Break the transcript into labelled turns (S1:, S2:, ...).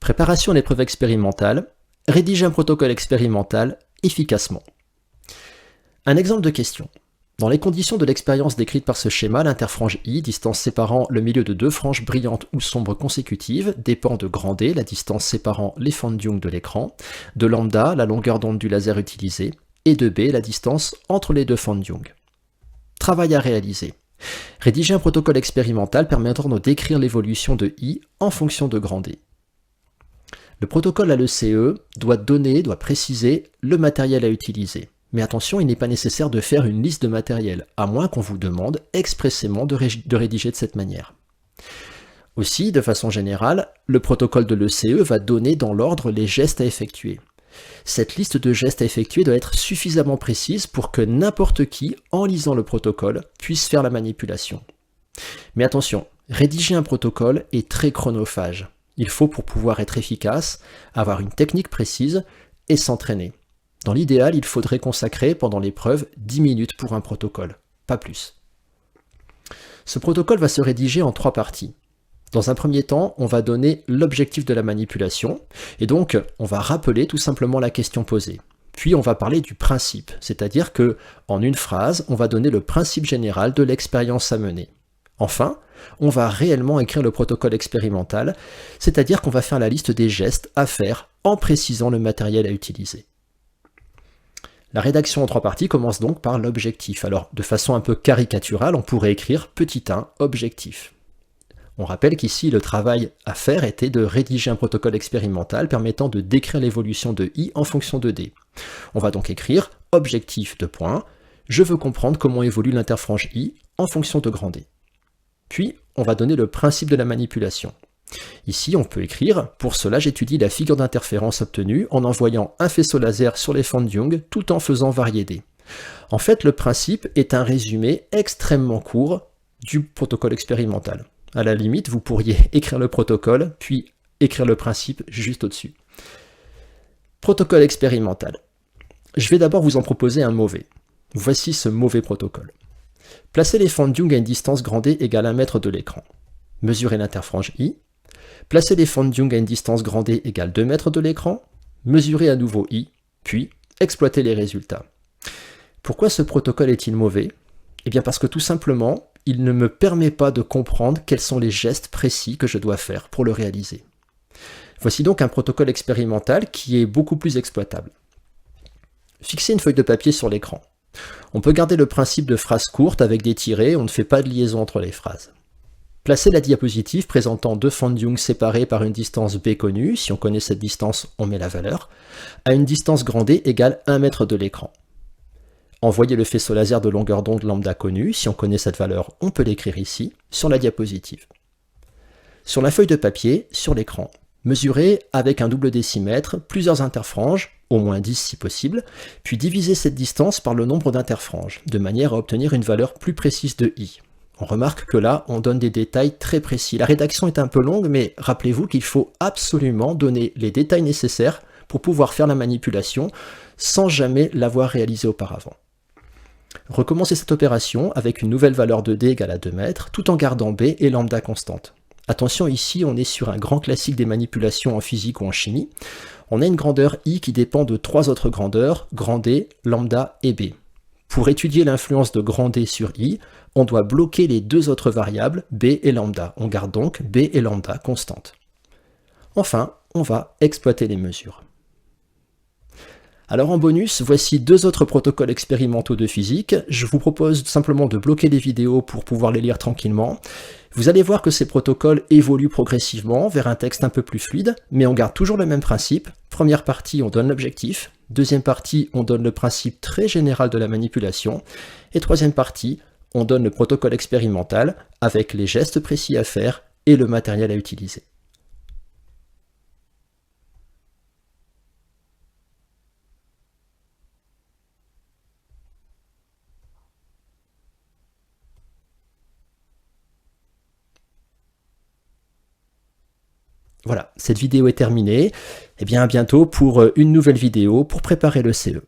S1: Préparation à l'épreuve expérimentale. Rédiger un protocole expérimental efficacement. Un exemple de question. Dans les conditions de l'expérience décrite par ce schéma, l'interfrange I, distance séparant le milieu de deux franges brillantes ou sombres consécutives, dépend de grand D, la distance séparant les Fondung de l'écran, de lambda, la longueur d'onde du laser utilisé, et de B, la distance entre les deux Fondung. Travail à réaliser. Rédiger un protocole expérimental permettant de décrire l'évolution de I en fonction de grand D. Le protocole à l'ECE doit préciser le matériel à utiliser. Mais attention, il n'est pas nécessaire de faire une liste de matériel, à moins qu'on vous demande expressément de rédiger de cette manière. Aussi, de façon générale, le protocole de l'ECE va donner dans l'ordre les gestes à effectuer. Cette liste de gestes à effectuer doit être suffisamment précise pour que n'importe qui, en lisant le protocole, puisse faire la manipulation. Mais attention, rédiger un protocole est très chronophage. Il faut, pour pouvoir être efficace, avoir une technique précise et s'entraîner. Dans l'idéal, il faudrait consacrer pendant l'épreuve 10 minutes pour un protocole, pas plus. Ce protocole va se rédiger en 3 parties. Dans un premier temps, on va donner l'objectif de la manipulation, et donc on va rappeler tout simplement la question posée. Puis on va parler du principe, c'est-à-dire que, en une phrase, on va donner le principe général de l'expérience à mener. Enfin, on va réellement écrire le protocole expérimental, c'est-à-dire qu'on va faire la liste des gestes à faire en précisant le matériel à utiliser. La rédaction en 3 parties commence donc par l'objectif. Alors, de façon un peu caricaturale, on pourrait écrire petit 1, objectif. On rappelle qu'ici, le travail à faire était de rédiger un protocole expérimental permettant de décrire l'évolution de I en fonction de D. On va donc écrire objectif de point, je veux comprendre comment évolue l'interfrange I en fonction de grand D. Puis, on va donner le principe de la manipulation. Ici, on peut écrire « Pour cela, j'étudie la figure d'interférence obtenue en envoyant un faisceau laser sur les Fondung tout en faisant varier D. » En fait, le principe est un résumé extrêmement court du protocole expérimental. À la limite, vous pourriez écrire le protocole, puis écrire le principe juste au-dessus. Protocole expérimental. Je vais d'abord vous en proposer un mauvais. Voici ce mauvais protocole. Placez les Fondung à une distance grand D égale 1 mètre de l'écran. Mesurez l'interfrange I. Placez les Fondung à une distance grand D égale 2 mètres de l'écran. Mesurez à nouveau I, puis exploitez les résultats. Pourquoi ce protocole est-il mauvais? Eh bien parce que tout simplement, il ne me permet pas de comprendre quels sont les gestes précis que je dois faire pour le réaliser. Voici donc un protocole expérimental qui est beaucoup plus exploitable. Fixez une feuille de papier sur l'écran. On peut garder le principe de phrases courtes avec des tirets, on ne fait pas de liaison entre les phrases. Placez la diapositive présentant deux Fondung séparés par une distance B connue, si on connaît cette distance, on met la valeur, à une distance grand D égale 1 mètre de l'écran. Envoyez le faisceau laser de longueur d'onde lambda connue, si on connaît cette valeur, on peut l'écrire ici, sur la diapositive. Sur la feuille de papier, sur l'écran, mesurez avec un double décimètre plusieurs interfranges, au moins 10 si possible, puis divisez cette distance par le nombre d'interfranges, de manière à obtenir une valeur plus précise de I. On remarque que là, on donne des détails très précis. La rédaction est un peu longue, mais rappelez-vous qu'il faut absolument donner les détails nécessaires pour pouvoir faire la manipulation sans jamais l'avoir réalisée auparavant. Recommencez cette opération avec une nouvelle valeur de D égale à 2 mètres, tout en gardant B et lambda constante. Attention, ici, on est sur un grand classique des manipulations en physique ou en chimie. On a une grandeur I qui dépend de 3 autres grandeurs, grand D, lambda et B. Pour étudier l'influence de grand D sur I, on doit bloquer les 2 autres variables, B et lambda. On garde donc B et lambda constantes. Enfin, on va exploiter les mesures. Alors en bonus, voici 2 autres protocoles expérimentaux de physique. Je vous propose simplement de bloquer les vidéos pour pouvoir les lire tranquillement. Vous allez voir que ces protocoles évoluent progressivement vers un texte un peu plus fluide, mais on garde toujours le même principe. Première partie, on donne l'objectif. Deuxième partie, on donne le principe très général de la manipulation. Et troisième partie, on donne le protocole expérimental avec les gestes précis à faire et le matériel à utiliser. Voilà, cette vidéo est terminée. Et bien à bientôt pour une nouvelle vidéo pour préparer le CE.